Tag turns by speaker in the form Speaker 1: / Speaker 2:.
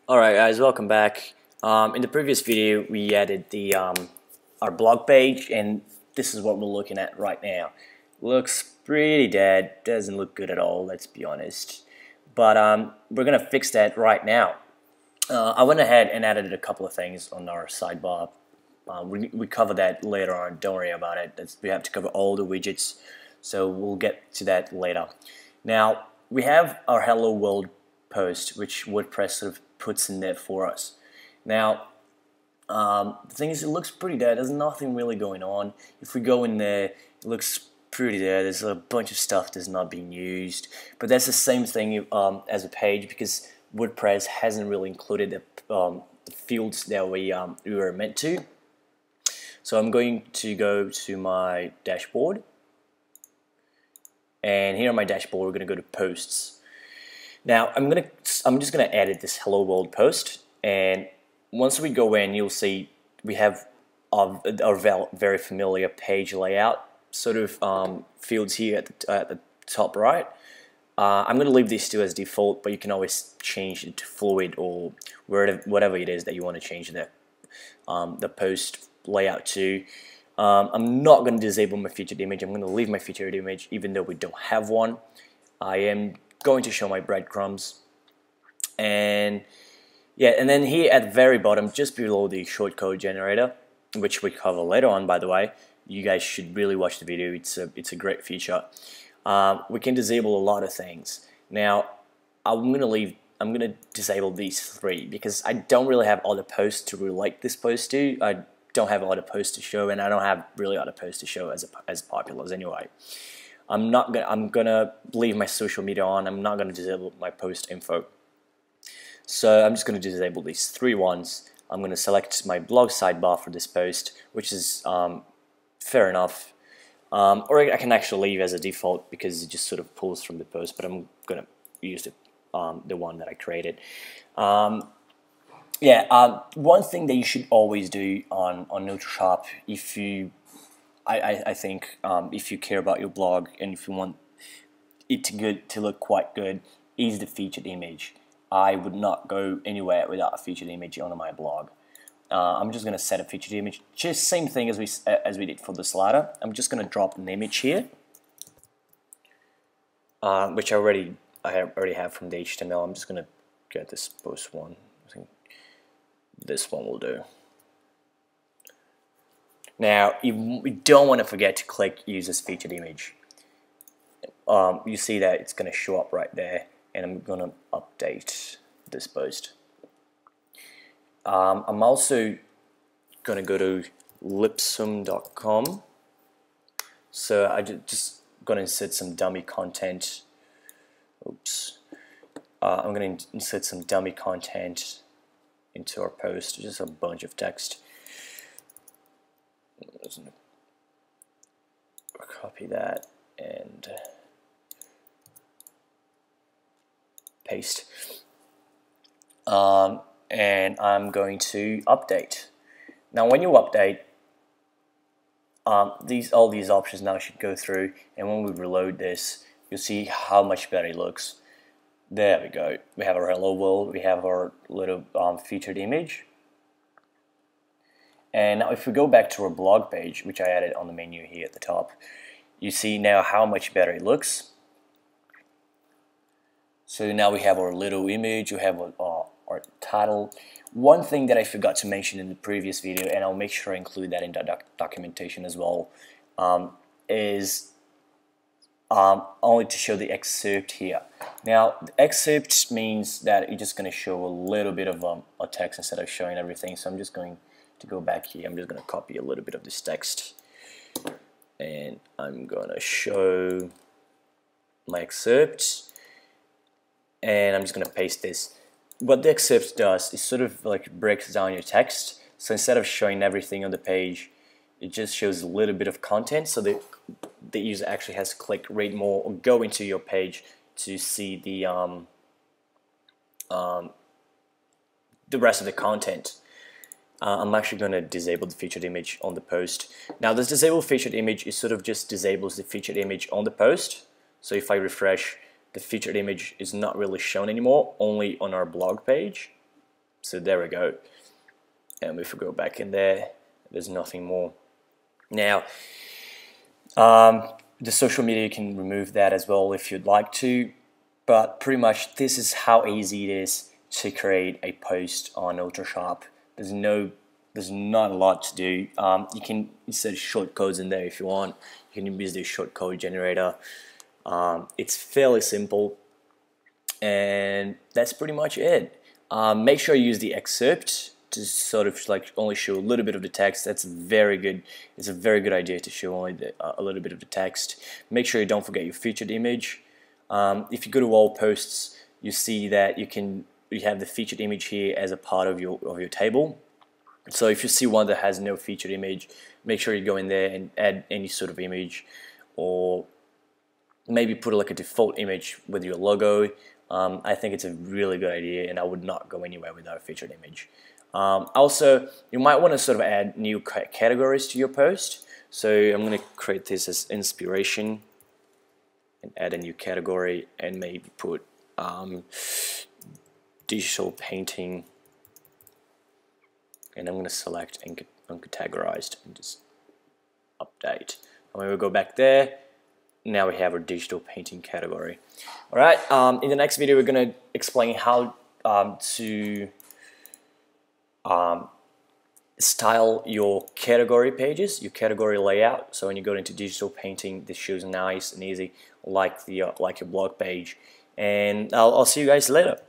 Speaker 1: Alright guys, welcome back. In the previous video we added the our blog page, and this is what we're looking at right now. Looks pretty dead, doesn't look good at all, let's be honest. But we're gonna fix that right now. I went ahead and added a couple of things on our sidebar. We cover that later on, don't worry about it. We have to cover all the widgets, so we'll get to that later. Now, we have our Hello World post, which WordPress sort of puts in there for us. Now, the thing is, it looks pretty dead. There's nothing really going on. If we go in there, it looks pretty dead. There's a bunch of stuff that's not being used. But that's the same thing as a page, because WordPress hasn't really included the fields that we were meant to. So I'm going to go to my dashboard, and here on my dashboard we're going to go to posts. Now I'm just gonna edit this Hello World post, and once we go in, you'll see we have our very familiar page layout sort of fields here at the top right. I'm going to leave these two as default, but you can always change it to fluid or whatever it is that you want to change the post layout to. I'm not going to disable my featured image. I'm going to leave my featured image even though we don't have one. I am going to show my breadcrumbs, and yeah, and then here at the very bottom, just below the shortcode generator, which we cover later on, by the way, you guys should really watch the video. It's a great feature. We can disable a lot of things. Now, I'm gonna disable these three because I don't really have other posts to relate this post to. I don't have other posts to show, and I don't have really other posts to show as popular anyway. I'm gonna leave my social media on. I'm not gonna disable my post info. So I'm just gonna disable these three ones. I'm gonna select my blog sidebar for this post, which is fair enough. Or I can actually leave as a default because it just sort of pulls from the post, but I'm gonna use the one that I created. One thing that you should always do on UltraSharp, if you I think if you care about your blog and if you want it to look quite good, is the featured image. I would not go anywhere without a featured image on my blog. I'm just going to set a featured image, just same thing as we did for the slider. I'm just going to drop an image here, which I already have from the HTML. I'm just going to get this post one. I think this one will do. Now, we don't want to forget to click Use as Featured Image. You see that it's going to show up right there, and I'm going to update this post. I'm also going to go to lipsum.com. So I just going to insert some dummy content. Oops. I'm going to insert some dummy content into our post, just a bunch of text. Copy that and paste. And I'm going to update. Now, when you update, all these options now should go through, and when we reload this, you'll see how much better it looks. There we go. We have our Hello World. We have our little featured image. And now if we go back to our blog page, which I added on the menu here at the top, you see now how much better it looks. So now we have our little image, we have our title. One thing that I forgot to mention in the previous video, and I'll make sure I include that in the documentation as well, is only to show the excerpt here. Now, the excerpt means that it's just going to show a little bit of a text instead of showing everything. So I'm just going to go back here. I'm just going to copy a little bit of this text, and I'm going to show my excerpt, and I'm just going to paste this. What the excerpt does is sort of like breaks down your text. So instead of showing everything on the page, it just shows a little bit of content, so that the user actually has to click read more or go into your page to see the rest of the content. I'm actually going to disable the featured image on the post. Now, this disable featured image is sort of just disables the featured image on the post. So if I refresh, the featured image is not really shown anymore, only on our blog page. So there we go. And if we go back in there, there's nothing more. Now, the social media, you can remove that as well if you'd like to, but pretty much this is how easy it is to create a post on UltraSharp. There's not a lot to do. You can insert shortcodes in there if you want. You can use the shortcode generator. It's fairly simple, and that's pretty much it. Make sure you use the excerpt to sort of like only show a little bit of the text. That's very good. It's a very good idea to show only a little bit of the text. Make sure you don't forget your featured image. If you go to all posts, you see that you have the featured image here as a part of your table. So if you see one that has no featured image, make sure you go in there and add any sort of image, or maybe put like a default image with your logo. I think it's a really good idea, and I would not go anywhere without a featured image. Also, you might want to sort of add new categories to your post. So I'm going to create this as inspiration and add a new category, and maybe put digital painting, and I'm going to select uncategorized and just update. And when we go back there, now we have our digital painting category. Alright, in the next video we're going to explain how to style your category pages, your category layout. So when you go into digital painting, this shows nice and easy like your blog page. And I'll see you guys later.